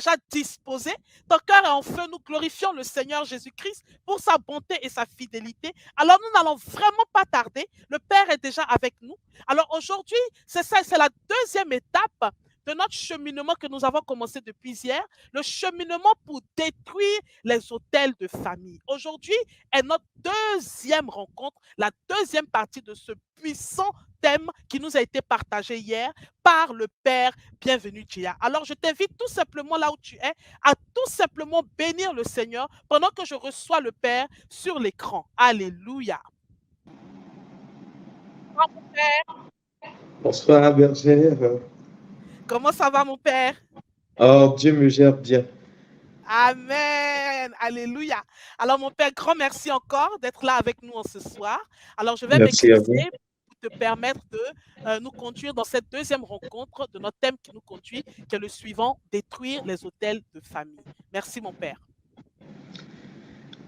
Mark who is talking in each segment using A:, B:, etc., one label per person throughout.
A: déjà disposé. Ton cœur est en feu. Nous glorifions le Seigneur Jésus-Christ pour sa bonté et sa fidélité. Alors, nous n'allons vraiment pas tarder. Le Père est déjà avec nous. Alors, aujourd'hui, c'est ça, c'est la deuxième étape de notre cheminement que nous avons commencé depuis hier, le cheminement pour détruire les hôtels de famille. Aujourd'hui est notre deuxième rencontre, la deuxième partie de ce puissant thème qui nous a été partagé hier par le Père Bienvenu Gia. Alors, je t'invite tout simplement là où tu es à tout simplement bénir le Seigneur pendant que je reçois le Père sur l'écran. Alléluia. Mon Père,
B: Bonsoir, bergère.
A: comment ça va, mon Père?
B: Oh, Dieu me gère bien.
A: Amen. Alléluia. Alors, mon Père, grand merci encore d'être là avec nous en ce soir. Alors, je vais
B: Merci à vous.
A: m'excuser pour te permettre de nous conduire dans cette deuxième rencontre de notre thème qui nous conduit, qui est le suivant, détruire les hôtels de famille. Merci, mon Père.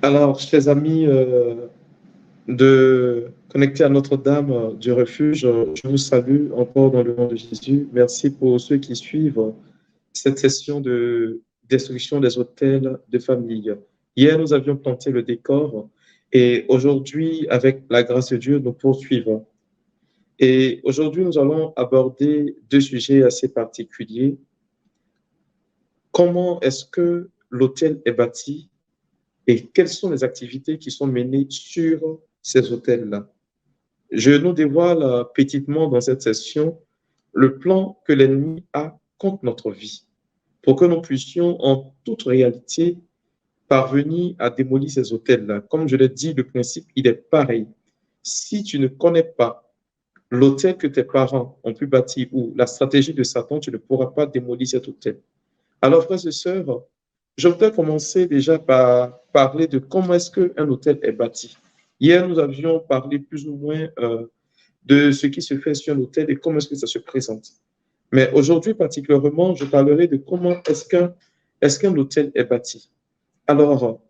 B: Alors, chers amis de connecter à Notre-Dame du Refuge, je vous salue encore dans le nom de Jésus. Merci pour ceux qui suivent cette session de destruction des hôtels de famille. Hier, nous avions planté le décor et aujourd'hui, avec la grâce de Dieu, nous poursuivons. Et aujourd'hui, nous allons aborder deux sujets assez particuliers. Comment est-ce que l'hôtel est bâti et quelles sont les activités qui sont menées sur ces hôtels-là? Je nous dévoile petitement dans cette session le plan que l'ennemi a contre notre vie pour que nous puissions en toute réalité parvenir à démolir ces hôtels-là. Comme je l'ai dit, le principe, il est pareil. Si tu ne connais pas l'hôtel que tes parents ont pu bâtir ou la stratégie de Satan, tu ne pourras pas démolir cet hôtel. Alors, frères et sœurs, je voudrais commencer déjà par parler de comment est-ce qu'un hôtel est bâti. Hier, nous avions parlé plus ou moins de ce qui se fait sur un hôtel et comment est-ce que ça se présente. Mais aujourd'hui, particulièrement, je parlerai de comment est-ce qu'un hôtel est bâti. Alors,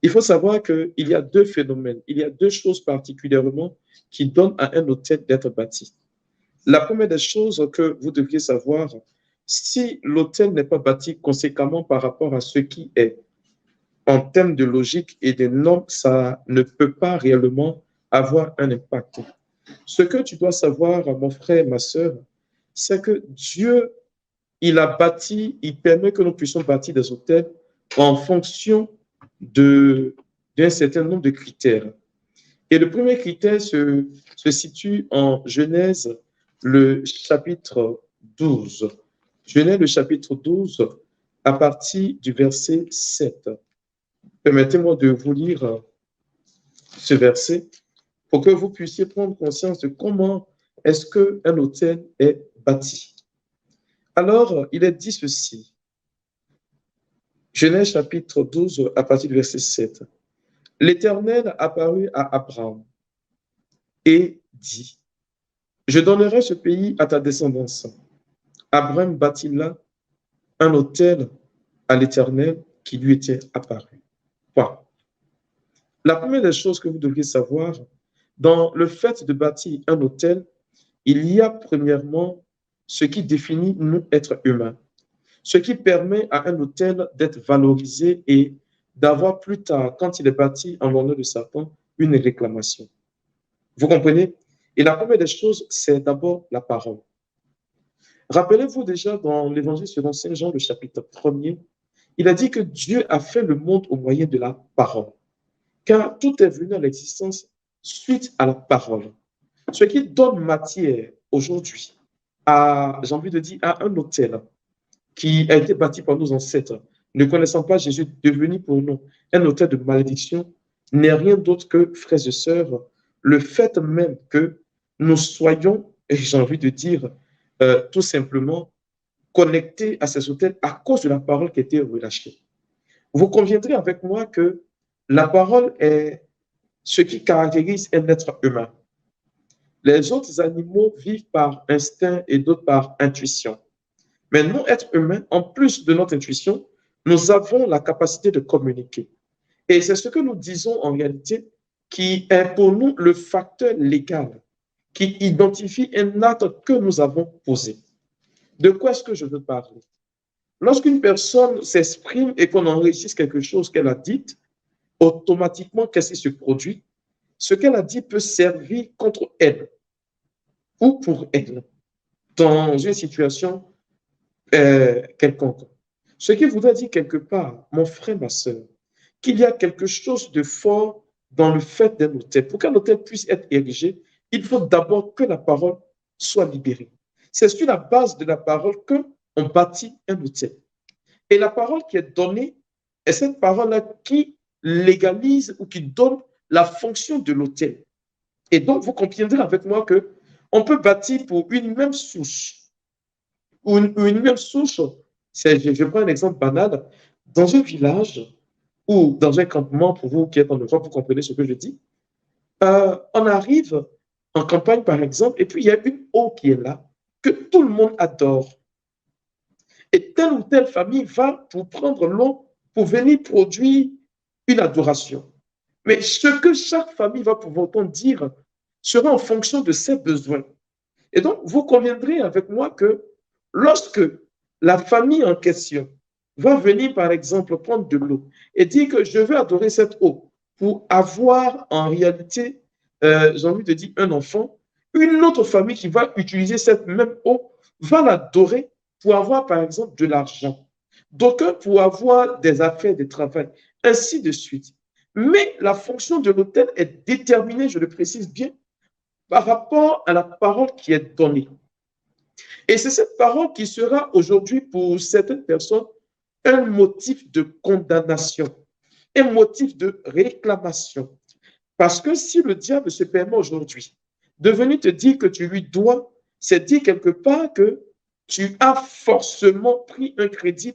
B: il faut savoir qu'il y a deux phénomènes, il y a deux choses particulièrement qui donnent à un hôtel d'être bâti. La première des choses que vous devriez savoir, si l'hôtel n'est pas bâti conséquemment par rapport à ce qui est en termes de logique et de normes, ça ne peut pas réellement avoir un impact. Ce que tu dois savoir, mon frère, ma sœur, c'est que Dieu, il a bâti, il permet que nous puissions bâtir des hôtels en fonction d'un certain nombre de critères. Et le premier critère se situe en Genèse, le chapitre 12. Genèse, le chapitre 12, à partir du verset 7. Permettez-moi de vous lire ce verset pour que vous puissiez prendre conscience de comment est-ce qu'un hôtel est bâti. Alors, il est dit ceci. Genèse chapitre 12, à partir du verset 7. L'Éternel apparut à Abraham et dit, je donnerai ce pays à ta descendance. Abraham bâtit là un hôtel à l'Éternel qui lui était apparu. Voilà. La première des choses que vous devriez savoir, dans le fait de bâtir un hôtel, il y a premièrement ce qui définit nous être humains, ce qui permet à un hôtel d'être valorisé et d'avoir plus tard, quand il est bâti en l'honneur de Satan, une réclamation. Vous comprenez? Et la première des choses, c'est d'abord la parole. Rappelez-vous déjà dans l'évangile selon Saint Jean, le chapitre 1er, il a dit que Dieu a fait le monde au moyen de la parole. Car tout est venu à l'existence suite à la parole. Ce qui donne matière aujourd'hui à, j'ai envie de dire, à un hôtel qui a été bâti par nos ancêtres, ne connaissant pas Jésus, devenu pour nous un hôtel de malédiction, n'est rien d'autre que, frères et sœurs, le fait même que nous soyons, et j'ai envie de dire, tout simplement, connectés à ces hôtels à cause de la parole qui a été relâchée. Vous conviendrez avec moi que la parole est ce qui caractérise un être humain. Les autres animaux vivent par instinct et d'autres par intuition. Mais nous, êtres humains, en plus de notre intuition, nous avons la capacité de communiquer. Et c'est ce que nous disons en réalité qui est pour nous le facteur légal, qui identifie un acte que nous avons posé. De quoi est-ce que je veux parler? lorsqu'une personne s'exprime et qu'on enregistre quelque chose qu'elle a dit, automatiquement, qu'est-ce qui se produit? Ce qu'elle a dit peut servir contre elle ou pour elle dans une situation quelconque. Ce qui voudrait dire quelque part, mon frère, ma soeur, qu'il y a quelque chose de fort dans le fait d'un autel. Pour qu'un autel puisse être érigé, il faut d'abord que la parole soit libérée. C'est sur la base de la parole qu'on bâtit un autel. Et la parole qui est donnée est cette parole-là qui légalise ou qui donne la fonction de l'autel. Et donc, vous comprendrez avec moi que on peut bâtir pour une même souche. Ou une même souche, je prends un exemple banal, dans un village ou dans un campement, pour vous qui êtes en Europe, vous comprenez ce que je dis, on arrive en campagne, par exemple, et puis il y a une eau qui est là, que tout le monde adore. Et telle ou telle famille va pour prendre l'eau pour venir produire une adoration. Mais ce que chaque famille va pouvoir dire sera en fonction de ses besoins. Et donc, vous conviendrez avec moi que lorsque la famille en question va venir, par exemple, prendre de l'eau et dire que je veux adorer cette eau pour avoir en réalité, j'ai envie de dire, un enfant, une autre famille qui va utiliser cette même eau va l'adorer pour avoir, par exemple, de l'argent. D'aucuns pour avoir des affaires, des travail, ainsi de suite. Mais la fonction de l'autel est déterminée, je le précise bien, par rapport à la parole qui est donnée. Et c'est cette parole qui sera aujourd'hui pour certaines personnes un motif de condamnation, un motif de réclamation. Parce que si le diable se permet aujourd'hui de venir te dire que tu lui dois, c'est dire quelque part que tu as forcément pris un crédit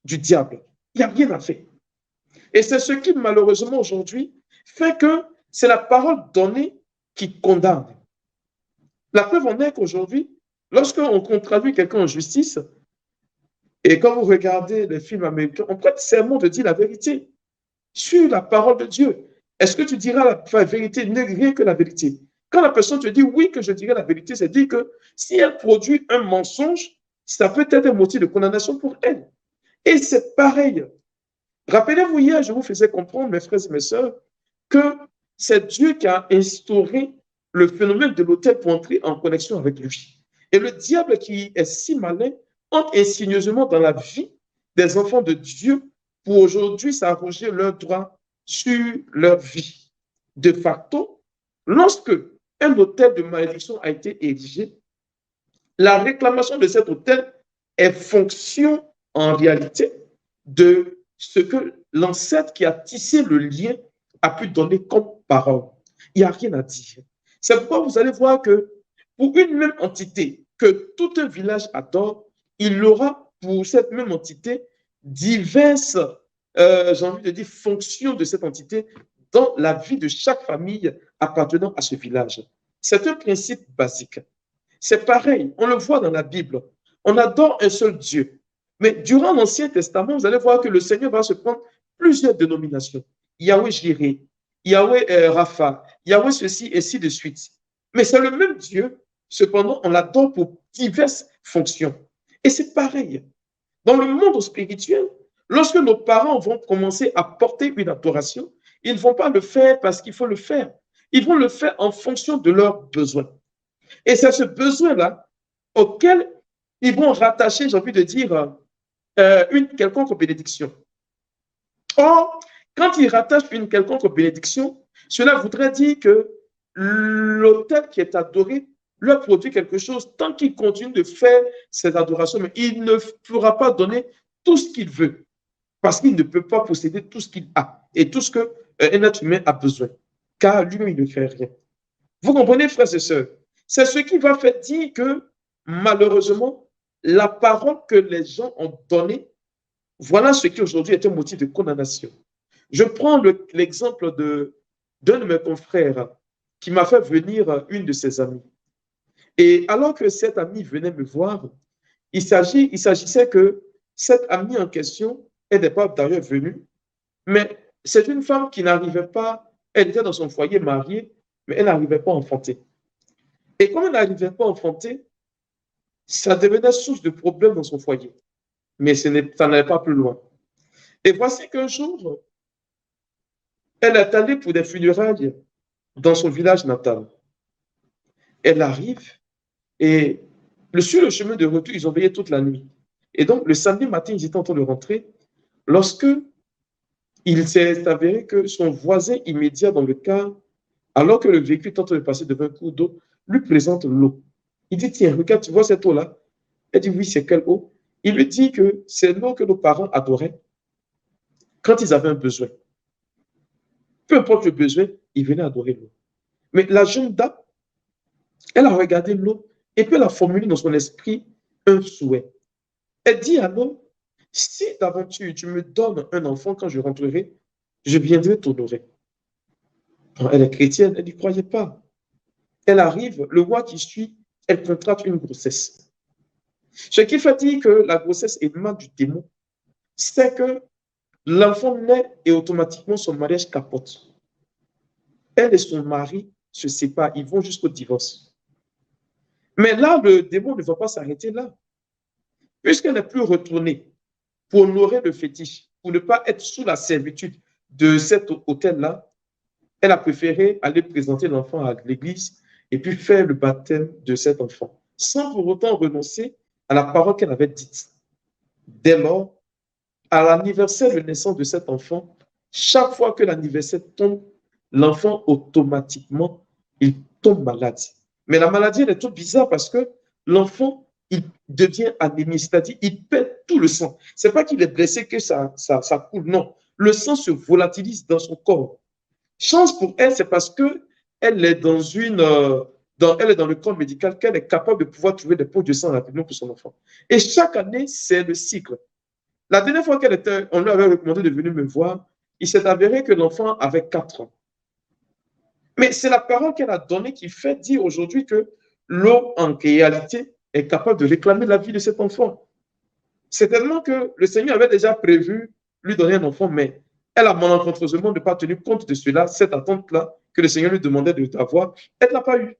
B: du diable. Il n'y a rien à faire. Et c'est ce qui, malheureusement, aujourd'hui, fait que c'est la parole donnée qui condamne. La preuve en est qu'aujourd'hui, lorsqu'on traduit quelqu'un en justice, et quand vous regardez les films américains, on prête serment de dire la vérité sur la parole de Dieu. Est-ce que tu diras la vérité, ne rien que la vérité? Quand la personne te dit oui que je dirai la vérité, c'est dire que si elle produit un mensonge, ça peut être un motif de condamnation pour elle. Et c'est pareil. Rappelez-vous, hier, je vous faisais comprendre, mes frères et mes sœurs, que c'est Dieu qui a instauré le phénomène de l'autel pour entrer en connexion avec lui. Et le diable qui est si malin entre insigneusement dans la vie des enfants de Dieu pour aujourd'hui s'arroger leurs droits sur leur vie. De facto, lorsque un autel de malédiction a été érigé, la réclamation de cet autel est fonction en réalité de ce que l'ancêtre qui a tissé le lien a pu donner comme parole. Il n'y a rien à dire. C'est pourquoi vous allez voir que pour une même entité que tout un village adore, il aura pour cette même entité diverses, j'ai envie de dire, fonctions de cette entité dans la vie de chaque famille appartenant à ce village. C'est un principe basique. C'est pareil, on le voit dans la Bible. On adore un seul Dieu. Mais durant l'Ancien Testament, vous allez voir que le Seigneur va se prendre plusieurs dénominations. Yahweh Jireh, Yahweh Rapha, Yahweh ceci et ainsi de suite. Mais c'est le même Dieu, cependant, on l'adore pour diverses fonctions. Et c'est pareil. Dans le monde spirituel, lorsque nos parents vont commencer à porter une adoration, ils ne vont pas le faire parce qu'il faut le faire. Ils vont le faire en fonction de leurs besoins. Et c'est ce besoin-là auquel ils vont rattacher, j'ai envie de dire, une quelconque bénédiction. Or, quand ils rattachent une quelconque bénédiction, cela voudrait dire que l'autel qui est adoré leur produit quelque chose tant qu'il continue de faire cette adoration, mais il ne pourra pas donner tout ce qu'il veut parce qu'il ne peut pas posséder tout ce qu'il a et tout ce qu'un être humain a besoin, car lui-même, il ne fait rien. Vous comprenez, frères et sœurs? C'est ce qui va faire dire que, malheureusement, la parole que les gens ont donnée, voilà ce qui aujourd'hui est un motif de condamnation. Je prends l'exemple d'un de mes confrères qui m'a fait venir une de ses amies. Et alors que cette amie venait me voir, il s'agissait que cette amie en question, elle n'est pas d'ailleurs venue, mais c'est une femme qui n'arrivait pas, elle était dans son foyer mariée, mais elle n'arrivait pas à enfanter. Et comme elle n'arrivait pas à enfanter, ça devenait source de problèmes dans son foyer. mais ça n'allait pas plus loin. Et voici qu'un jour, elle est allée pour des funérailles dans son village natal. Elle arrive et sur le chemin de retour, ils ont veillé toute la nuit. Et donc, le samedi matin, ils étaient en train de rentrer lorsque il s'est avéré que son voisin immédiat dans le car, alors que le véhicule est en train de passer devant un cours d'eau, lui présente l'eau. Il dit, tiens, regarde, tu vois cette eau-là? Elle dit, oui, c'est quelle eau? Il lui dit que c'est l'eau que nos parents adoraient quand ils avaient un besoin. Peu importe le besoin, ils venaient adorer l'eau. Mais la jeune dame, elle a regardé l'eau et puis elle a formulé dans son esprit un souhait. Elle dit alors, si d'aventure tu me donnes un enfant quand je rentrerai, je viendrai t'honorer. Elle est chrétienne, elle n'y croyait pas. Elle arrive, le mois qui suit, elle contracte une grossesse. Ce qui fait dire que la grossesse est mal du démon, c'est que l'enfant naît et automatiquement son mariage capote. Elle et son mari se séparent, ils vont jusqu'au divorce. Mais là, le démon ne va pas s'arrêter là. Puisqu'elle n'est plus retournée pour honorer le fétiche, pour ne pas être sous la servitude de cet hôtel-là, elle a préféré aller présenter l'enfant à l'église et puis faire le baptême de cet enfant, sans pour autant renoncer à la parole qu'elle avait dite. Dès lors, à l'anniversaire de naissance de cet enfant, chaque fois que l'anniversaire tombe, l'enfant automatiquement, il tombe malade. Mais la maladie, elle est toute bizarre parce que l'enfant, il devient anémique, c'est-à-dire il perd tout le sang. Ce n'est pas qu'il est blessé que ça coule, non. Le sang se volatilise dans son corps. Chance pour elle, c'est parce que elle est dans elle est dans le corps médical qu'elle est capable de pouvoir trouver des pots de sang rapidement pour son enfant. Et chaque année, c'est le cycle. La dernière fois on lui avait recommandé de venir me voir, il s'est avéré que l'enfant avait 4 ans. Mais c'est la parole qu'elle a donnée qui fait dire aujourd'hui que l'eau, en réalité, est capable de réclamer la vie de cet enfant. C'est tellement que le Seigneur avait déjà prévu lui donner un enfant, mais elle a malencontreusement ne pas tenu compte de cela, cette attente-là que le Seigneur lui demandait d'avoir, elle ne l'a pas eu.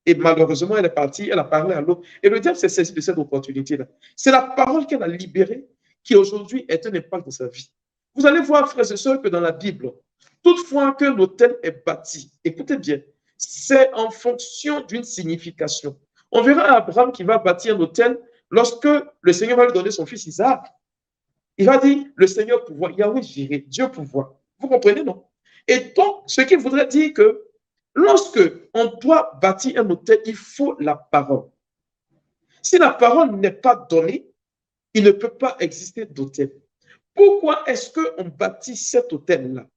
B: Et malheureusement, elle est partie, elle a parlé à l'eau. Et le diable s'est saisi de cette opportunité-là. C'est la parole qu'elle a libérée qui aujourd'hui est un impact dans sa vie. Vous allez voir, frères et sœurs, que dans la Bible, toutefois qu'un hôtel est bâti, écoutez bien, c'est en fonction d'une signification. On verra Abraham qui va bâtir un hôtel lorsque le Seigneur va lui donner son fils Isaac. Il va dire, le Seigneur pouvoir, Yahweh Jireh, Dieu pouvoir. Vous comprenez, non? Et donc, ce qui voudrait dire que lorsque on doit bâtir un hôtel, il faut la parole. Si la parole n'est pas donnée, il ne peut pas exister d'hôtel. Pourquoi est-ce qu'on bâtit cet hôtel-là?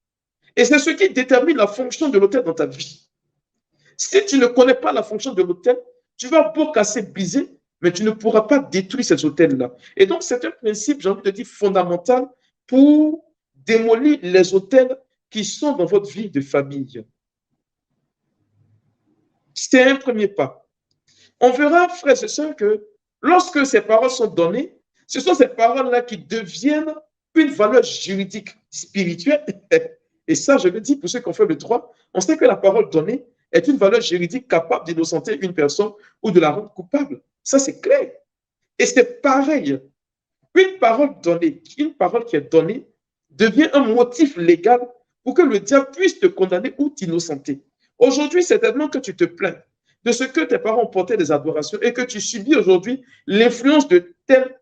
B: Et c'est ce qui détermine la fonction de l'hôtel dans ta vie. Si tu ne connais pas la fonction de l'hôtel, tu vas beau casser, briser, mais tu ne pourras pas détruire ces hôtels-là. Et donc, c'est un principe, j'ai envie de dire, fondamental pour démolir les hôtels qui sont dans votre vie de famille. C'est un premier pas. On verra, frères et sœurs, que lorsque ces paroles sont données, ce sont ces paroles-là qui deviennent une valeur juridique, spirituelle. Et ça, je le dis pour ceux qui ont fait le droit, on sait que la parole donnée est une valeur juridique capable d'innocenter une personne ou de la rendre coupable. Ça, c'est clair. Et c'est pareil. Une parole donnée, une parole qui est donnée, devient un motif légal pour que le diable puisse te condamner ou t'innocenter. Aujourd'hui, c'est tellement que tu te plains de ce que tes parents ont porté des adorations et que tu subis aujourd'hui l'influence de tel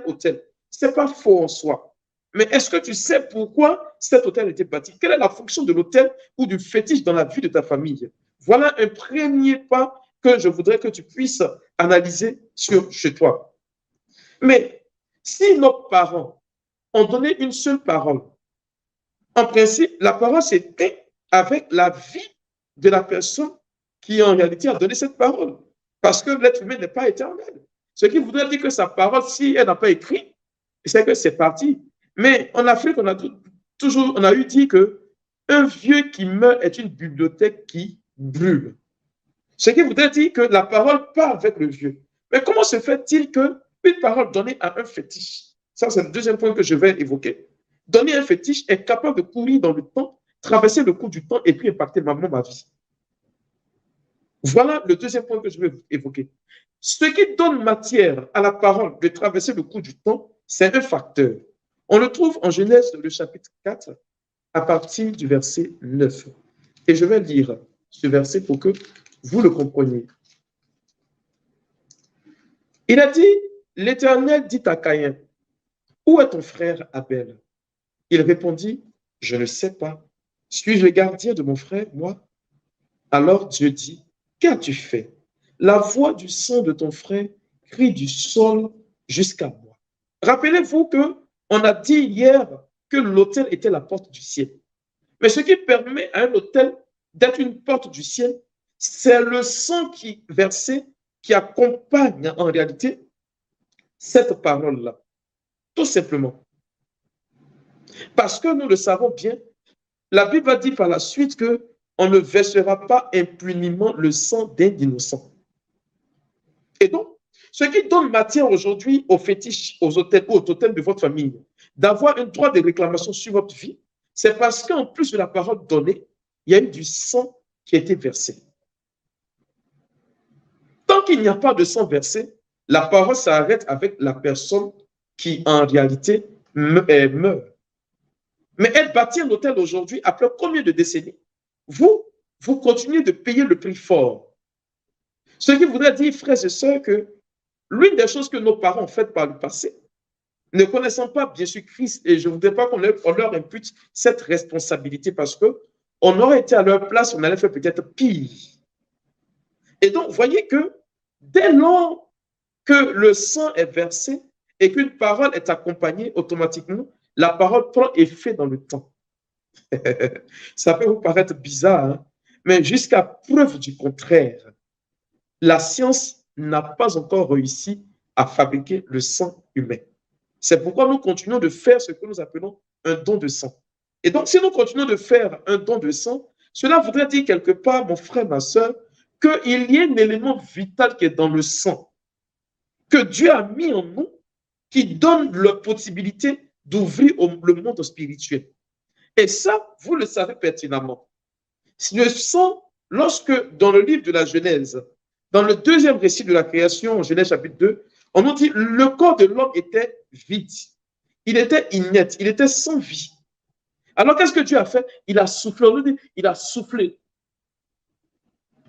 B: hôtel. Ce n'est pas faux en soi. Mais est-ce que tu sais pourquoi cet hôtel a été bâti? Quelle est la fonction de l'hôtel ou du fétiche dans la vie de ta famille? Voilà un premier pas que je voudrais que tu puisses analyser chez toi. Mais si nos parents ont donné une seule parole, en principe, la parole c'était avec la vie de la personne qui en réalité a donné cette parole. Parce que l'être humain n'est pas éternel. Ce qui voudrait dire que sa parole, si elle n'a pas écrit, c'est que c'est parti. Mais en Afrique, on a eu dit qu'un vieux qui meurt est une bibliothèque qui brûle. Ce qui voudrait dire que la parole part avec le vieux. Mais comment se fait-il qu'une parole donnée à un fétiche, ça c'est le deuxième point que je vais évoquer, donner un fétiche est capable de courir dans le temps, traverser le cours du temps et puis impacter ma vie. Voilà le deuxième point que je vais évoquer. Ce qui donne matière à la parole de traverser le cours du temps, c'est un facteur. On le trouve en Genèse, le chapitre 4, à partir du verset 9. Et je vais lire ce verset pour que vous le compreniez. Il a dit, l'Éternel dit à Caïn, où est ton frère Abel? Il répondit, je ne sais pas. Suis-je le gardien de mon frère, moi? Alors Dieu dit, qu'as-tu fait? La voix du sang de ton frère crie du sol jusqu'à moi. Rappelez-vous que on a dit hier que l'autel était la porte du ciel. Mais ce qui permet à un autel d'être une porte du ciel, c'est le sang qui versé, qui accompagne en réalité cette parole-là. Tout simplement. Parce que nous le savons bien, la Bible a dit par la suite que on ne versera pas impunément le sang d'un innocent. Et donc, ce qui donne matière aujourd'hui aux fétiches, aux hôtels ou aux totems de votre famille, d'avoir un droit de réclamation sur votre vie, c'est parce qu'en plus de la parole donnée, il y a eu du sang qui a été versé. Tant qu'il n'y a pas de sang versé, la parole s'arrête avec la personne qui, en réalité, meurt. Mais elle bâtit un hôtel aujourd'hui, après combien de décennies? Vous continuez de payer le prix fort. Ce qui voudrait dire, frères et sœurs, que l'une des choses que nos parents ont faites par le passé, ne connaissant pas bien sûr Christ, et je ne voudrais pas qu'on leur impute cette responsabilité parce qu'on aurait été à leur place, on allait faire peut-être pire. Et donc, voyez que dès lors que le sang est versé et qu'une parole est accompagnée, automatiquement, la parole prend effet dans le temps. Ça peut vous paraître bizarre, hein? Mais jusqu'à preuve du contraire, la science n'a pas encore réussi à fabriquer le sang humain. C'est pourquoi nous continuons de faire ce que nous appelons un don de sang. Et donc, si nous continuons de faire un don de sang, cela voudrait dire quelque part, mon frère, ma soeur, qu'il y a un élément vital qui est dans le sang, que Dieu a mis en nous, qui donne la possibilité d'ouvrir le monde spirituel. Et ça, vous le savez pertinemment. Le sang, lorsque dans le livre de la Genèse, dans le deuxième récit de la création, Genèse chapitre 2, on nous dit le corps de l'homme était vide. Il était inerte, il était sans vie. Alors qu'est-ce que Dieu a fait? Il a soufflé. On nous dit, il a soufflé.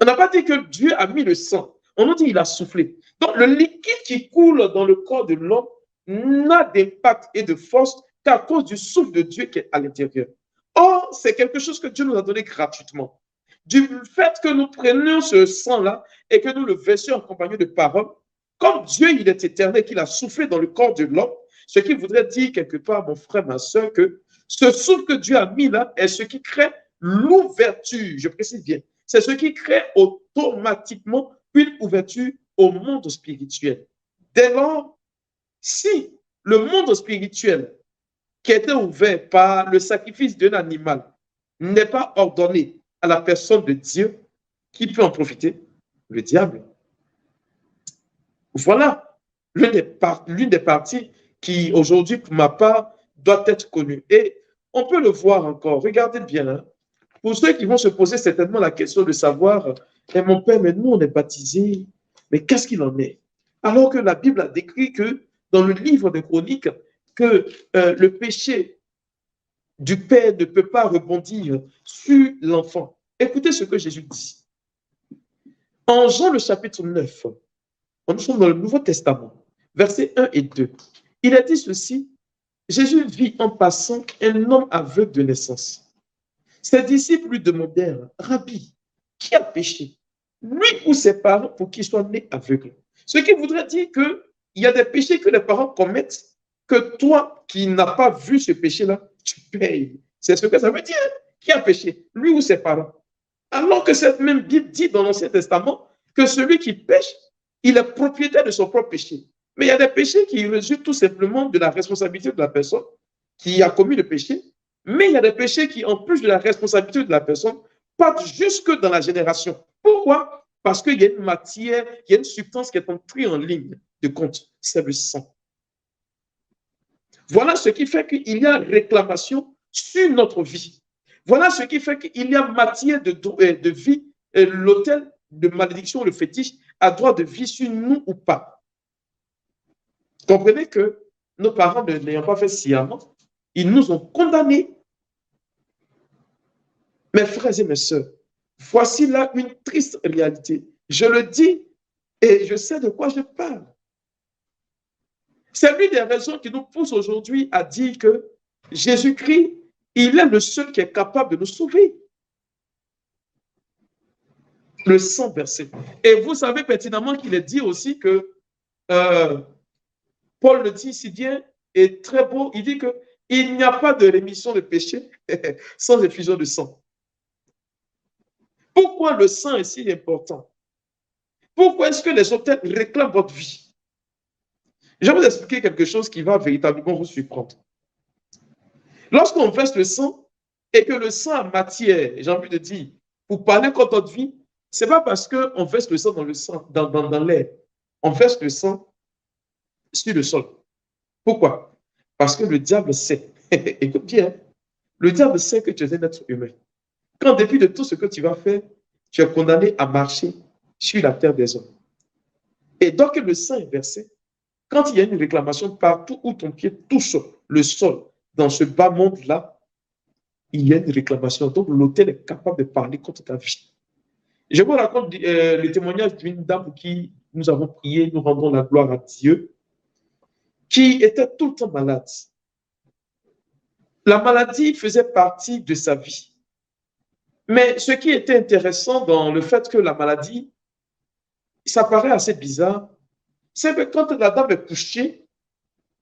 B: On n'a pas dit que Dieu a mis le sang. On nous dit il a soufflé. Donc le liquide qui coule dans le corps de l'homme n'a d'impact et de force qu'à cause du souffle de Dieu qui est à l'intérieur. Or, c'est quelque chose que Dieu nous a donné gratuitement. Du fait que nous prenions ce sang-là et que nous le versions accompagné de paroles, comme Dieu, il est éternel, qu'il a soufflé dans le corps de l'homme, ce qui voudrait dire quelque part, mon frère, ma soeur, que ce souffle que Dieu a mis là est ce qui crée l'ouverture, je précise bien, c'est ce qui crée automatiquement une ouverture au monde spirituel. Dès lors, si le monde spirituel qui a été ouvert par le sacrifice d'un animal n'est pas ordonné à la personne de Dieu, qui peut en profiter? Le diable. Voilà l'une des parties qui, aujourd'hui, pour ma part, doit être connue. Et on peut le voir encore. Regardez bien. Hein. Pour ceux qui vont se poser certainement la question de savoir, mon père, mais nous, on est baptisés, mais qu'est-ce qu'il en est? Alors que la Bible a décrit que, dans le livre des Chroniques, que le péché du père ne peut pas rebondir sur l'enfant. Écoutez ce que Jésus dit. En Jean, le chapitre 9, nous sommes dans le Nouveau Testament, versets 1 et 2. Il a dit ceci, Jésus vit en passant un homme aveugle de naissance. Ses disciples lui demandèrent, Rabbi, qui a péché, lui ou ses parents, pour qu'il soit né aveugle? Ce qui voudrait dire qu'il y a des péchés que les parents commettent, que toi qui n'as pas vu ce péché-là, tu payes. C'est ce que ça veut dire. Qui a péché, lui ou ses parents? Alors que cette même Bible dit dans l'Ancien Testament que celui qui pêche, il est propriétaire de son propre péché. Mais il y a des péchés qui résultent tout simplement de la responsabilité de la personne qui a commis le péché. Mais il y a des péchés qui, en plus de la responsabilité de la personne, partent jusque dans la génération. Pourquoi? Parce qu'il y a une matière, il y a une substance qui est entrée en ligne de compte. C'est le sang. Voilà ce qui fait qu'il y a réclamation sur notre vie. Voilà ce qui fait qu'il y a matière de vie, l'autel de malédiction, le fétiche, a droit de vie sur nous ou pas. Comprenez que nos parents ne l'ayant pas fait sciemment, ils nous ont condamnés. Mes frères et mes sœurs, voici là une triste réalité. Je le dis et je sais de quoi je parle. C'est l'une des raisons qui nous pousse aujourd'hui à dire que Jésus-Christ, il est le seul qui est capable de nous sauver. Le sang versé. Et vous savez pertinemment qu'il est dit aussi que Paul le dit si bien et très beau, il dit qu'il n'y a pas de rémission de péché sans effusion de sang. Pourquoi le sang est si important? Pourquoi est-ce que les autels réclament votre vie? Je vais vous expliquer quelque chose qui va véritablement vous surprendre. Lorsqu'on verse le sang et que le sang a matière, j'ai envie de dire, pour parler contre notre vie, ce n'est pas parce qu'on verse le sang dans l'air. On verse le sang sur le sol. Pourquoi? Parce que le diable sait, écoute bien, le diable sait que tu es un être humain. Qu'en dépit de tout ce que tu vas faire, tu es condamné à marcher sur la terre des hommes. Et donc le sang est versé. Quand il y a une réclamation partout où ton pied touche le sol, dans ce bas monde-là, il y a une réclamation. Donc l'autel est capable de parler contre ta vie. Je vous raconte le témoignage d'une dame pour qui nous avons prié, nous rendons la gloire à Dieu, qui était tout le temps malade. La maladie faisait partie de sa vie. Mais ce qui était intéressant dans le fait que la maladie, ça paraît assez bizarre, c'est que quand la dame est couchée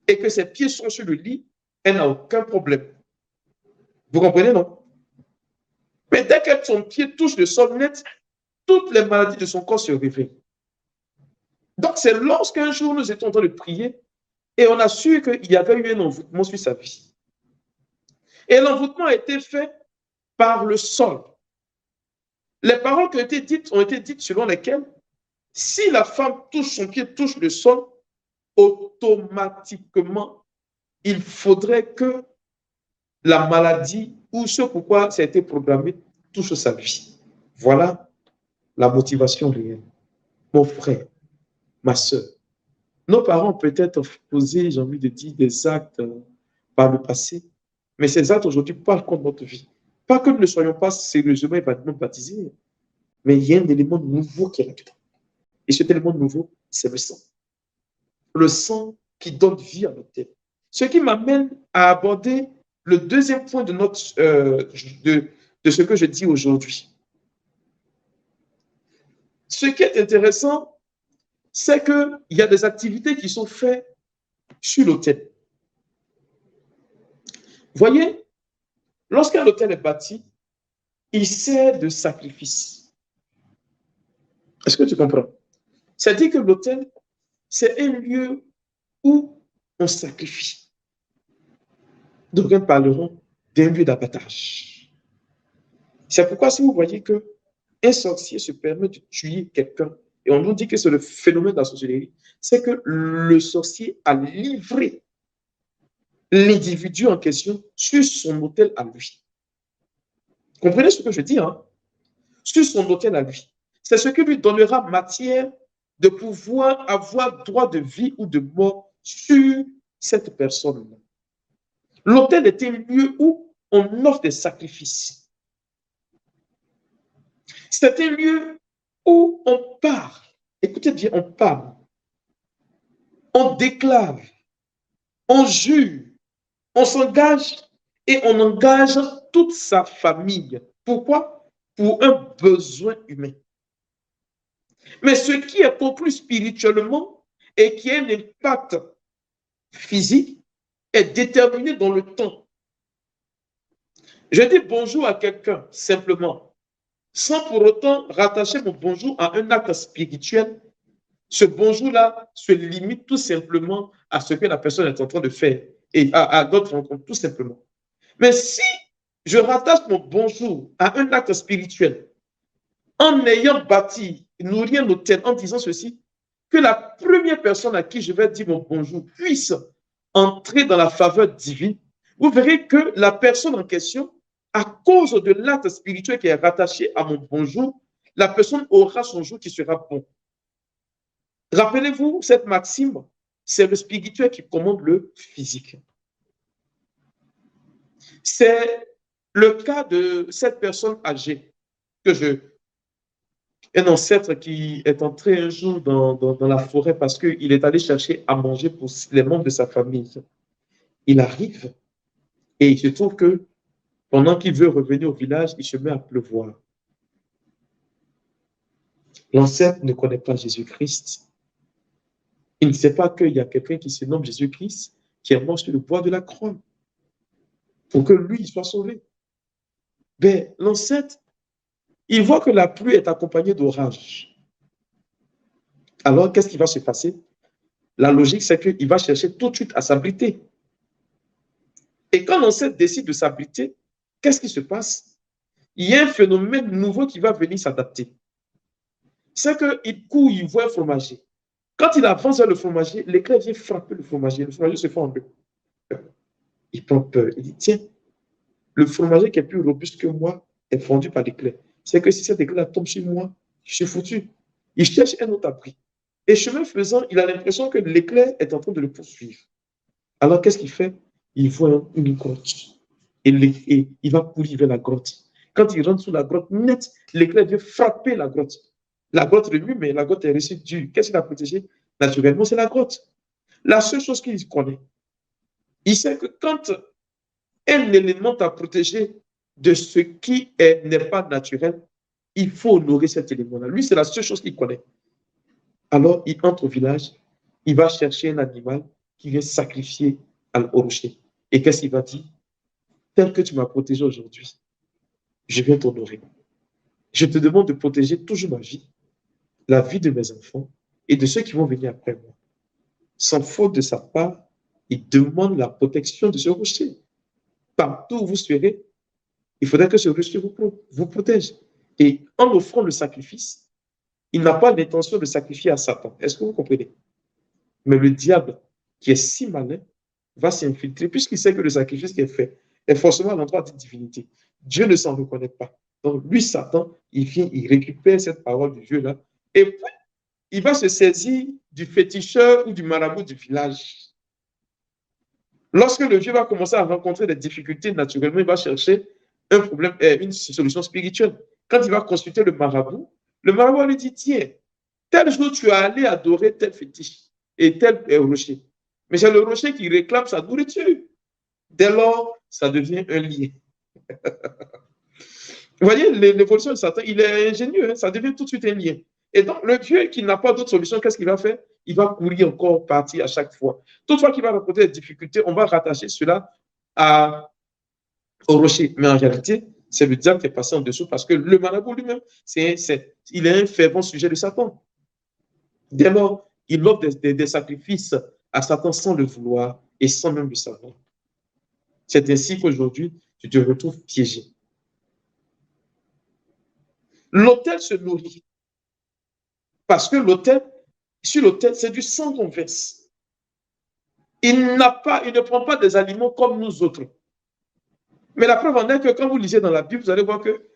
B: et que ses pieds sont sur le lit, elle n'a aucun problème. Vous comprenez, non? Mais dès que son pied touche le sol net, toutes les maladies de son corps se réveillent. Donc, c'est lorsqu'un jour nous étions en train de prier et on a su qu'il y avait eu un envoûtement sur sa vie. Et l'envoûtement a été fait par le sol. Les paroles qui ont été dites selon lesquelles si la femme touche son pied, touche le sol, automatiquement, il faudrait que la maladie ou ce pourquoi ça a été programmé touche sa vie. Voilà la motivation réelle. Mon frère, ma soeur, nos parents ont peut-être posé, j'ai envie de dire, des actes par le passé, mais ces actes aujourd'hui parlent contre notre vie. Pas que nous ne soyons pas sérieusement et baptisés, mais il y a un élément nouveau qui est là-dedans. Et cet élément nouveau, c'est le sang. Le sang qui donne vie à notre tête. Ce qui m'amène à aborder le deuxième point de ce que je dis aujourd'hui. Ce qui est intéressant, c'est qu'il y a des activités qui sont faites sur l'autel. Voyez, lorsqu'un autel est bâti, il sert de sacrifice. Est-ce que tu comprends? C'est-à-dire que l'autel, c'est un lieu où on sacrifie. D'aucuns parleront d'un lieu d'abattage. C'est pourquoi si vous voyez qu'un sorcier se permet de tuer quelqu'un, et on nous dit que c'est le phénomène de la sorcellerie, c'est que le sorcier a livré l'individu en question sur son autel à lui. Comprenez ce que je dis, hein? Sur son autel à lui. C'est ce qui lui donnera matière de pouvoir avoir droit de vie ou de mort sur cette personne-là. L'autel est un lieu où on offre des sacrifices. C'est un lieu où on parle. Écoutez bien, on parle. On déclare. On jure. On s'engage et on engage toute sa famille. Pourquoi? Pour un besoin humain. Mais ce qui est conclu spirituellement et qui a un impact physique est déterminé dans le temps. Je dis bonjour à quelqu'un simplement, sans pour autant rattacher mon bonjour à un acte spirituel. Ce bonjour-là se limite tout simplement à ce que la personne est en train de faire et à d'autres rencontres, tout simplement. Mais si je rattache mon bonjour à un acte spirituel, en ayant bâti, nourri un autel, en disant ceci, que la première personne à qui je vais dire mon bonjour puisse entrer dans la faveur divine, vous verrez que la personne en question, à cause de l'acte spirituel qui est rattaché à mon bonjour, la personne aura son jour qui sera bon. Rappelez-vous cette maxime c'est le spirituel qui commande le physique. C'est le cas de cette personne âgée un ancêtre qui est entré un jour dans la forêt parce qu'il est allé chercher à manger pour les membres de sa famille. Il arrive et il se trouve que pendant qu'il veut revenir au village, il se met à pleuvoir. L'ancêtre ne connaît pas Jésus-Christ. Il ne sait pas qu'il y a quelqu'un qui se nomme Jésus-Christ, qui est mort sur le bois de la croix, pour que lui, il soit sauvé. Mais l'ancêtre, il voit que la pluie est accompagnée d'orage. Alors, qu'est-ce qui va se passer? La logique, c'est qu'il va chercher tout de suite à s'abriter. Et quand l'ancêtre décide de s'abriter, qu'est-ce qui se passe? Il y a un phénomène nouveau qui va venir s'adapter. C'est qu'il court, il voit un fromager. Quand il avance vers le fromager, l'éclair vient frapper le fromager se fait en deux. Il prend peur. Il dit, tiens, le fromager qui est plus robuste que moi est fendu par l'éclair. C'est que si cet éclair tombe sur moi, je suis foutu. Il cherche un autre abri. Et chemin faisant, il a l'impression que l'éclair est en train de le poursuivre. Alors, qu'est-ce qu'il fait? Il voit une grotte. Et il va courir vers la grotte. Quand il rentre sous la grotte, net, l'éclair vient frapper la grotte. La grotte remue, mais la grotte est restée dure. Qu'est-ce qu'il a protégé? Naturellement, c'est la grotte. La seule chose qu'il connaît, il sait que quand un élément t'a protégé de ce qui n'est pas naturel, il faut honorer cet élément-là. Lui, c'est la seule chose qu'il connaît. Alors, il entre au village, il va chercher un animal qui vient sacrifier au rocher. Et qu'est-ce qu'il va dire? Tel que tu m'as protégé aujourd'hui, je viens t'honorer. Je te demande de protéger toujours ma vie, la vie de mes enfants et de ceux qui vont venir après moi. Sans faute de sa part, il demande la protection de ce rocher. Partout où vous serez, il faudrait que ce rocher vous protège. Et en offrant le sacrifice, il n'a pas l'intention de sacrifier à Satan. Est-ce que vous comprenez? Mais le diable, qui est si malin, va s'infiltrer, puisqu'il sait que le sacrifice qui est fait est forcément à l'endroit d'une divinité. Dieu ne s'en reconnaît pas. Donc, lui, Satan, il vient, il récupère cette parole du Dieu-là, et puis, il va se saisir du féticheur ou du marabout du village. Lorsque le vieux va commencer à rencontrer des difficultés, naturellement, il va chercher un problème, une solution spirituelle. Quand il va consulter le marabout lui dit, tiens, tel jour tu es allé adorer tel fétiche et tel rocher. Mais c'est le rocher qui réclame sa nourriture. Dès lors, ça devient un lien. Vous voyez, l'évolution de Satan, il est ingénieux, hein, ça devient tout de suite un lien. Et donc, le vieux qui n'a pas d'autre solution, qu'est-ce qu'il va faire? Il va courir encore partir à chaque fois. Toutefois qu'il va rencontrer des difficultés, on va rattacher cela au rocher. Mais en réalité, c'est le diable qui est passé en dessous parce que le marabout lui-même, il est un fervent sujet de Satan. Dès lors, il offre des sacrifices à Satan sans le vouloir et sans même le savoir. C'est ainsi qu'aujourd'hui, tu te retrouves piégé. L'autel se nourrit. Parce que sur l'autel, c'est du sang qu'on verse. Il ne prend pas des aliments comme nous autres. Mais la preuve en est que quand vous lisez dans la Bible, vous allez voir que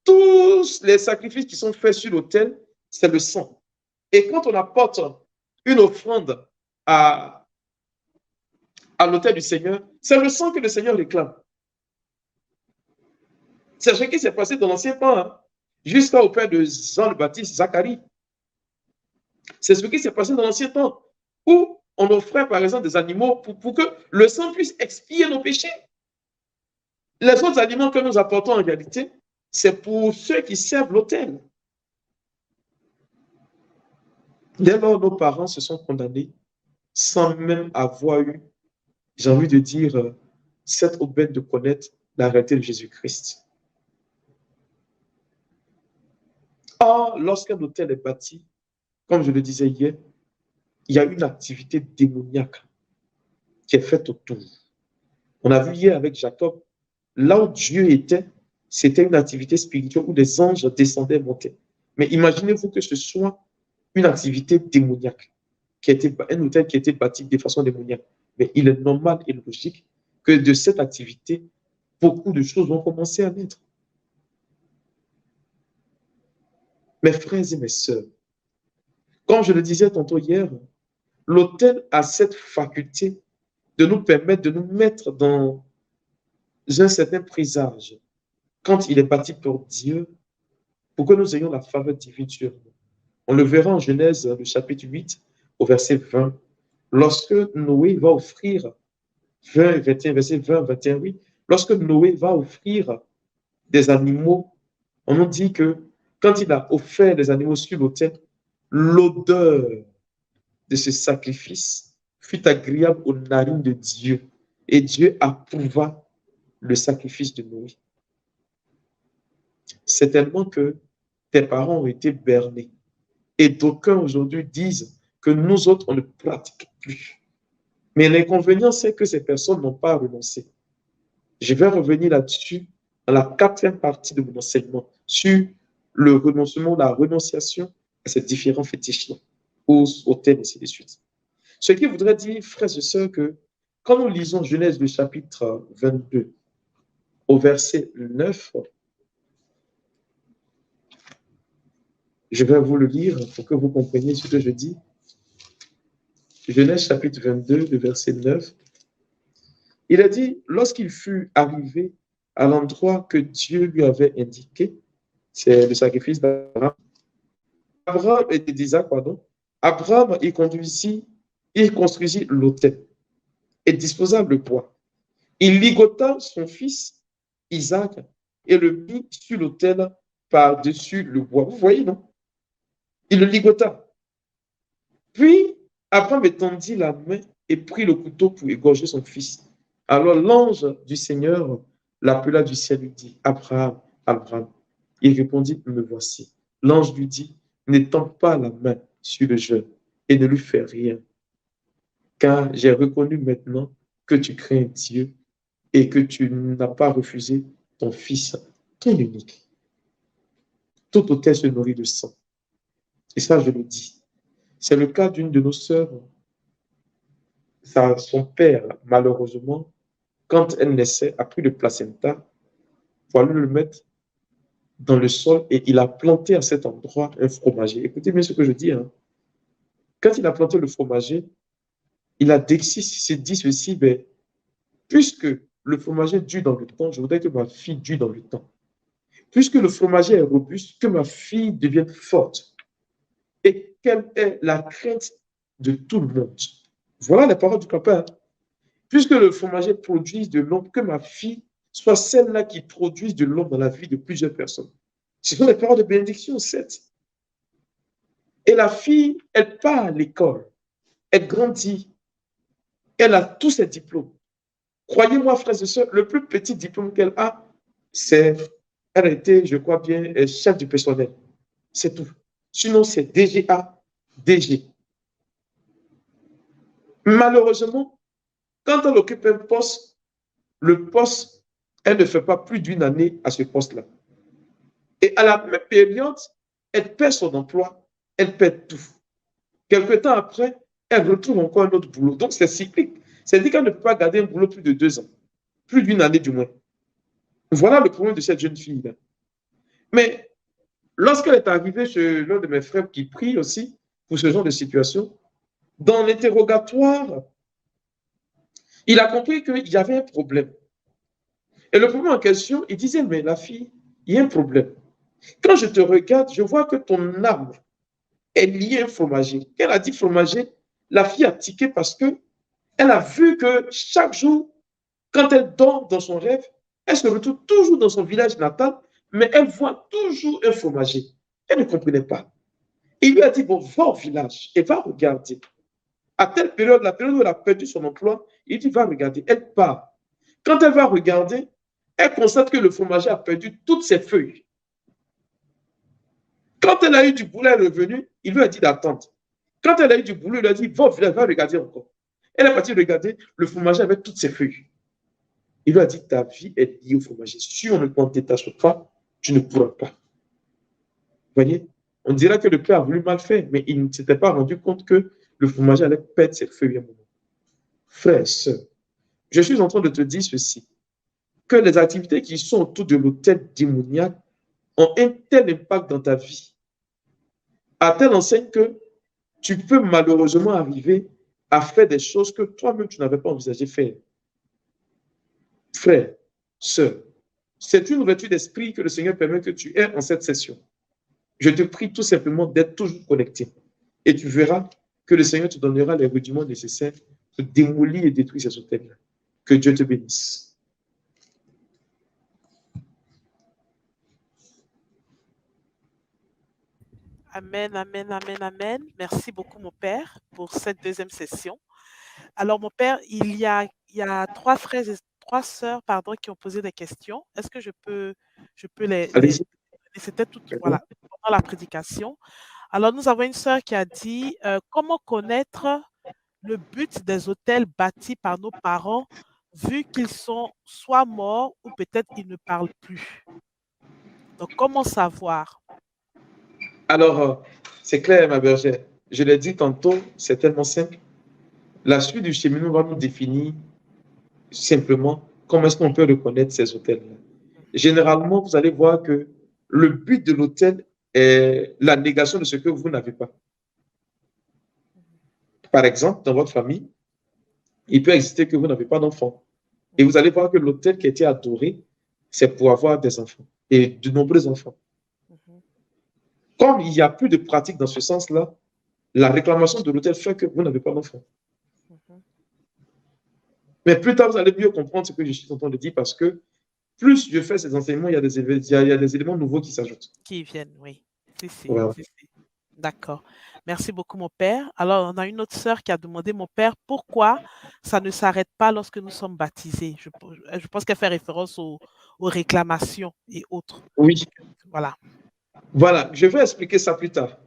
B: tous les sacrifices qui sont faits sur l'autel, c'est le sang. Et quand on apporte une offrande à l'autel du Seigneur, c'est le sang que le Seigneur réclame. C'est ce qui s'est passé dans l'ancien temps, hein, jusqu'au père de Jean le Baptiste, Zacharie. C'est ce qui s'est passé dans l'ancien temps, où on offrait par exemple des animaux pour que le sang puisse expier nos péchés. Les autres aliments que nous apportons en réalité, c'est pour ceux qui servent l'autel. Dès lors, nos parents se sont condamnés sans même avoir eu, j'ai envie de dire, cette aubaine de connaître la réalité de Jésus-Christ. Or, lorsqu'un hôtel est bâti, comme je le disais hier, il y a une activité démoniaque qui est faite autour. On a vu hier avec Jacob, là où Dieu était, c'était une activité spirituelle où des anges descendaient et montaient. Mais imaginez-vous que ce soit une activité démoniaque, un hôtel qui a été bâti de façon démoniaque. Mais il est normal et logique que de cette activité, beaucoup de choses vont commencer à naître. Mes frères et mes sœurs, comme je le disais tantôt hier, l'autel a cette faculté de nous permettre de nous mettre dans un certain présage quand il est bâti pour Dieu, pour que nous ayons la faveur divine sur nous. On le verra en Genèse, le chapitre 8, au verset 20. Lorsque Noé va offrir, 20 et 21, verset 20, 21, oui, lorsque Noé va offrir des animaux, on nous dit que quand il a offert des animaux sur l'autel, l'odeur de ce sacrifice fut agréable aux narines de Dieu. Et Dieu approuva le sacrifice de Noé. C'est tellement que tes parents ont été bernés. Et d'aucuns aujourd'hui disent que nous autres, on ne pratique plus. Mais l'inconvénient, c'est que ces personnes n'ont pas renoncé. Je vais revenir là-dessus dans la 4e partie de mon enseignement sur le renoncement, la renonciation à ces différents fétiches-là, aux autels, et ainsi de suite. Ce qui voudrait dire, frères et sœurs, que quand nous lisons Genèse, le chapitre 22, au verset 9, je vais vous le lire pour que vous compreniez ce que je dis. Genèse chapitre 22, le verset 9. Il a dit, lorsqu'il fut arrivé à l'endroit que Dieu lui avait indiqué, c'est le sacrifice d'Abraham, d'Isaac, Abraham, il construisit l'autel et disposa le bois. Il ligota son fils Isaac et le mit sur l'autel par-dessus le bois. Vous voyez, non? Il le ligota. Puis, Abraham étendit la main et prit le couteau pour égorger son fils. Alors l'ange du Seigneur l'appela du ciel et lui dit, Abraham, Abraham. Il répondit, me voici. L'ange lui dit, n'étends pas la main sur le jeune et ne lui fais rien, car j'ai reconnu maintenant que tu crains Dieu et que tu n'as pas refusé ton fils, ton unique. Tout autel se nourrit de sang. Et ça, je le dis. C'est le cas d'une de nos sœurs. Son père, malheureusement, quand elle naissait, a pris le placenta pour aller le mettre dans le sol et il a planté à cet endroit un fromager. Écoutez bien ce que je dis. Hein. Quand il a planté le fromager, il s'est dit ceci, ben, puisque le fromager dure dans le temps, je voudrais que ma fille dure dans le temps. Puisque le fromager est robuste, que ma fille devienne forte. Et quelle est la crainte de tout le monde? Voilà les paroles du papa. Hein. Puisque le fromager produise de l'ombre, que ma fille soit celle-là qui produise de l'ombre dans la vie de plusieurs personnes. Ce sont les paroles de bénédiction 7. Et la fille, elle part à l'école, elle grandit, elle a tous ses diplômes. Croyez-moi, frères et sœurs, le plus petit diplôme qu'elle a, c'est, elle a été, je crois bien, chef du personnel. C'est tout. Sinon, c'est DGA, DG. Malheureusement, quand elle occupe un poste, le poste, elle ne fait pas plus d'une année à ce poste-là. Et à la même période, elle perd son emploi, elle perd tout. Quelque temps après, elle retrouve encore un autre boulot. Donc, c'est cyclique. C'est-à-dire qu'elle ne peut pas garder un boulot plus de 2 ans, plus d'une année du moins. Voilà le problème de cette jeune fille-là. Mais lorsqu'elle est arrivée chez l'un de mes frères qui prie aussi pour ce genre de situation, dans l'interrogatoire, il a compris qu'il y avait un problème. Et le problème en question, il disait, mais la fille, il y a un problème. Quand je te regarde, je vois que ton âme est liée à un fromager. Quand elle a dit fromager, la fille a tiqué parce que elle a vu que chaque jour, quand elle dort dans son rêve, elle se retrouve toujours dans son village natal, mais elle voit toujours un fromager. Elle ne comprenait pas. Il lui a dit, bon, va au village et va regarder. À telle période, la période où elle a perdu son emploi, il dit, va regarder. Elle part. Quand elle va regarder, elle constate que le fromager a perdu toutes ses feuilles. Quand elle a eu du boulot, elle est revenue, il lui a dit d'attendre. Quand elle a eu du boulot, il lui a dit, va au village, va regarder encore. Elle est partie regarder le fromager avec toutes ses feuilles. Il lui a dit, ta vie est liée au fromager. Si on ne t'en détache pas, tu ne pourras pas. Vous voyez? On dirait que le père a voulu mal faire, mais il ne s'était pas rendu compte que le fromager allait perdre ses feuilles à un moment. Frère, sœur, je suis en train de te dire ceci, que les activités qui sont autour de l'autel démoniaque ont un tel impact dans ta vie, à telle enseigne que tu peux malheureusement arriver à faire des choses que toi-même, tu n'avais pas envisagé faire. Frère, sœur, c'est une ouverture d'esprit que le Seigneur permet que tu aies en cette session. Je te prie tout simplement d'être toujours connecté. Et tu verras que le Seigneur te donnera les rudiments nécessaires pour démolir et détruire ces hôtels. Que Dieu te bénisse.
A: Amen, amen, amen, amen. Merci beaucoup, mon père, pour cette deuxième session. Alors, mon père, il y a trois frères et trois sœurs, pardon, qui ont posé des questions. Est-ce que je peux
B: Allez-y.
A: c'était tout, voilà, pendant la prédication. Alors, nous avons une sœur qui a dit, comment connaître le but des hôtels bâtis par nos parents, vu qu'ils sont soit morts ou peut-être ils ne parlent plus. Donc, comment savoir?
B: Alors, c'est clair, ma bergère. Je l'ai dit tantôt, c'est tellement simple. La suite du cheminement va nous définir simplement comment est-ce qu'on peut reconnaître ces hôtels-là. Généralement, vous allez voir que le but de l'hôtel est la négation de ce que vous n'avez pas. Par exemple, dans votre famille, il peut exister que vous n'avez pas d'enfants. Et vous allez voir que l'hôtel qui a été adoré, c'est pour avoir des enfants et de nombreux enfants. Comme il n'y a plus de pratique dans ce sens-là, la réclamation de l'hôtel fait que vous n'avez pas d'enfants. Mais plus tard, vous allez mieux comprendre ce que je suis en train de dire parce que plus je fais ces enseignements, il y a des éléments nouveaux qui s'ajoutent.
A: Qui viennent, oui.
B: Voilà.
A: D'accord. Merci beaucoup, mon père. Alors, on a une autre sœur qui a demandé, mon père, pourquoi ça ne s'arrête pas lorsque nous sommes baptisés? Je pense qu'elle fait référence aux réclamations et autres.
B: Oui.
A: Voilà.
B: Voilà, je vais expliquer ça plus tard.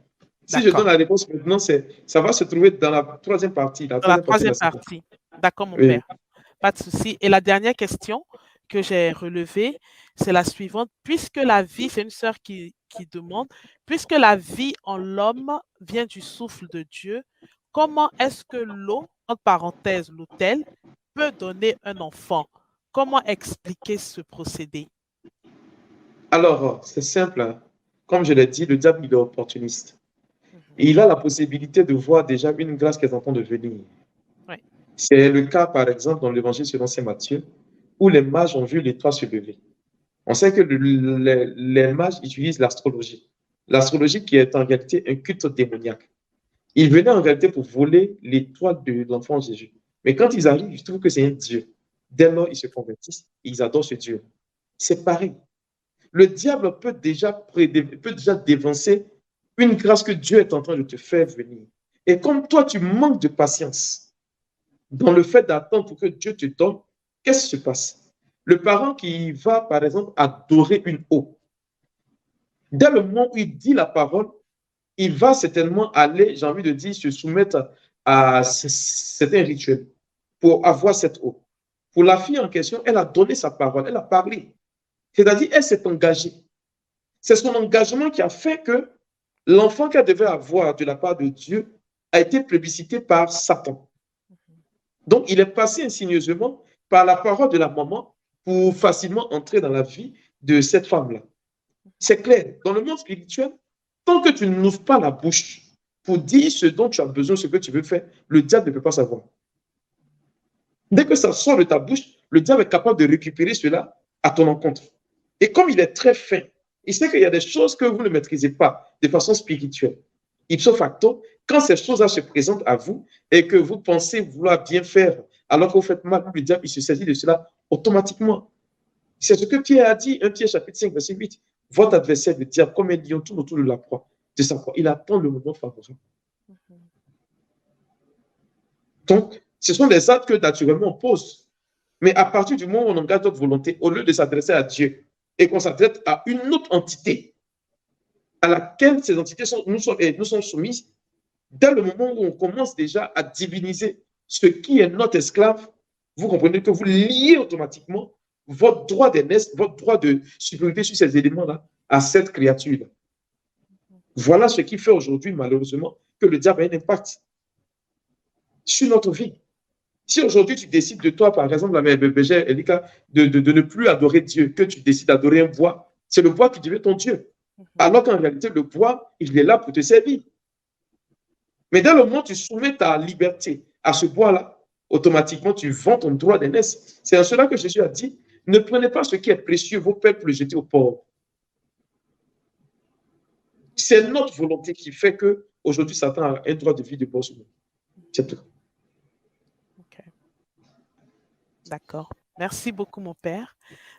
B: Si je donne la réponse maintenant, ça va se trouver dans la troisième partie.
A: Dans la troisième partie. D'accord, mon père. Pas de souci. Et la dernière question que j'ai relevée, c'est la suivante. Puisque la vie, c'est une sœur qui demande, puisque la vie en l'homme vient du souffle de Dieu, comment est-ce que l'eau, entre parenthèses, l'autel, peut donner un enfant? Comment expliquer ce procédé?
B: Alors, c'est simple. Comme je l'ai dit, le diable, il est opportuniste. Et il a la possibilité de voir déjà une grâce qui est en train de venir.
A: Oui.
B: C'est le cas, par exemple, dans l'évangile selon saint Matthieu, où les mages ont vu l'étoile se lever. On sait que les mages utilisent l'astrologie. L'astrologie qui est en réalité un culte démoniaque. Ils venaient en réalité pour voler l'étoile de l'enfant Jésus. Mais quand ils arrivent, ils trouvent que c'est un Dieu. Dès lors, ils se convertissent et ils adorent ce Dieu. C'est pareil. Le diable peut déjà dévancer une grâce que Dieu est en train de te faire venir. Et comme toi, tu manques de patience dans le fait d'attendre pour que Dieu te donne, qu'est-ce qui se passe? Le parent qui va, par exemple, adorer une eau, dès le moment où il dit la parole, il va certainement aller, j'ai envie de dire, se soumettre à certains rituels pour avoir cette eau. Pour la fille en question, elle a donné sa parole, elle a parlé. C'est-à-dire, elle s'est engagée. C'est son engagement qui a fait que l'enfant qu'elle devait avoir de la part de Dieu a été plébiscité par Satan. Donc, il est passé insigneusement par la parole de la maman pour facilement entrer dans la vie de cette femme-là. C'est clair. Dans le monde spirituel, tant que tu n'ouvres pas la bouche pour dire ce dont tu as besoin, ce que tu veux faire, le diable ne peut pas savoir. Dès que ça sort de ta bouche, le diable est capable de récupérer cela à ton encontre. Et comme il est très fin, il sait qu'il y a des choses que vous ne maîtrisez pas de façon spirituelle. Ipso facto, quand ces choses-là se présentent à vous et que vous pensez vouloir bien faire alors que vous faites mal, le diable il se saisit de cela automatiquement. C'est ce que Pierre a dit, 1 Pierre chapitre 5, verset 8. Votre adversaire, le diable, comme un lion tourne autour de la proie, de sa proie. Il attend le moment favorable. Donc, ce sont des actes que naturellement on pose. Mais à partir du moment où on engage notre volonté, au lieu de s'adresser à Dieu et qu'on s'adresse à une autre entité à laquelle ces entités nous sont soumises, dès le moment où on commence déjà à diviniser ce qui est notre esclave, vous comprenez que vous liez automatiquement votre droit d'aînesse, votre droit de supériorité sur ces éléments-là à cette créature-là. Voilà ce qui fait aujourd'hui, malheureusement, que le diable a un impact sur notre vie. Si aujourd'hui tu décides de toi, par exemple, la mère Bébégère, Elika, de ne plus adorer Dieu, que tu décides d'adorer un bois, c'est le bois qui devient ton Dieu. Alors qu'en réalité, le bois, il est là pour te servir. Mais dès le moment où tu soumets ta liberté à ce bois-là, automatiquement, tu vends ton droit d'aînesse. C'est en cela que Jésus a dit, ne prenez pas ce qui est précieux, vos pères, pour le jeter aux pauvres. C'est notre volonté qui fait que aujourd'hui Satan a un droit de vie de boss. C'est tout.
A: Ok. D'accord. Merci beaucoup, mon père.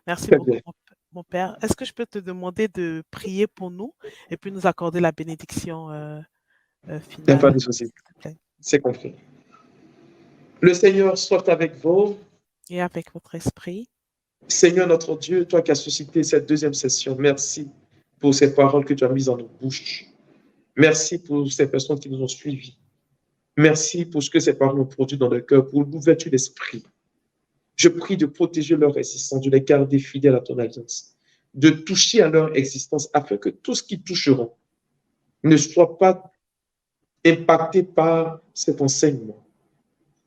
A: Merci
B: Très
A: beaucoup,
B: bien.
A: mon père. Est-ce que je peux te demander de prier pour nous et puis nous accorder la bénédiction
B: Il n'y a
A: finale,
B: pas de souci.
A: s'il te plaît?
B: C'est compris. Le Seigneur soit avec vous.
A: Et avec votre esprit.
B: Seigneur notre Dieu, toi qui as suscité cette deuxième session, merci pour ces paroles que tu as mises dans nos bouches. Merci pour ces personnes qui nous ont suivis. Merci pour ce que ces paroles ont produit dans le cœur, pour l'ouverture d'esprit. Je prie de protéger leur existence, de les garder fidèles à ton alliance, de toucher à leur existence afin que tout ce qu'ils toucheront ne soit pas impacté par cet enseignement.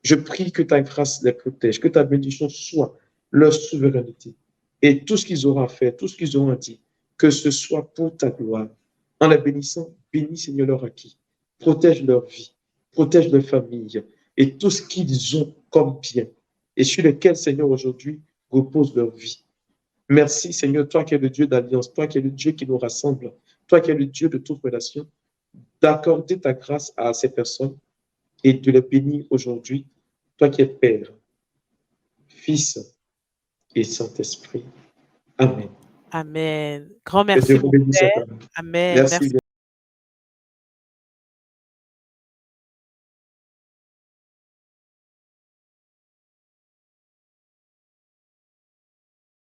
B: Je prie que ta grâce les protège, que ta bénédiction soit leur souveraineté. Et tout ce qu'ils auront à faire, tout ce qu'ils auront à dire, que ce soit pour ta gloire. En la bénissant, bénis Seigneur leur acquis. Protège leur vie, protège leur famille et tout ce qu'ils ont comme bien et sur lequel, Seigneur, aujourd'hui repose leur vie. Merci, Seigneur, toi qui es le Dieu d'alliance, toi qui es le Dieu qui nous rassemble, toi qui es le Dieu de toute relation, d'accorder ta grâce à ces personnes et de les bénir aujourd'hui, toi qui es Père, Fils et Saint-Esprit. Amen.
A: Amen. Grand
B: Que Dieu
A: merci,
B: vous
A: mon
B: bénisse.
A: père. Amen.
B: Merci.
A: Merci.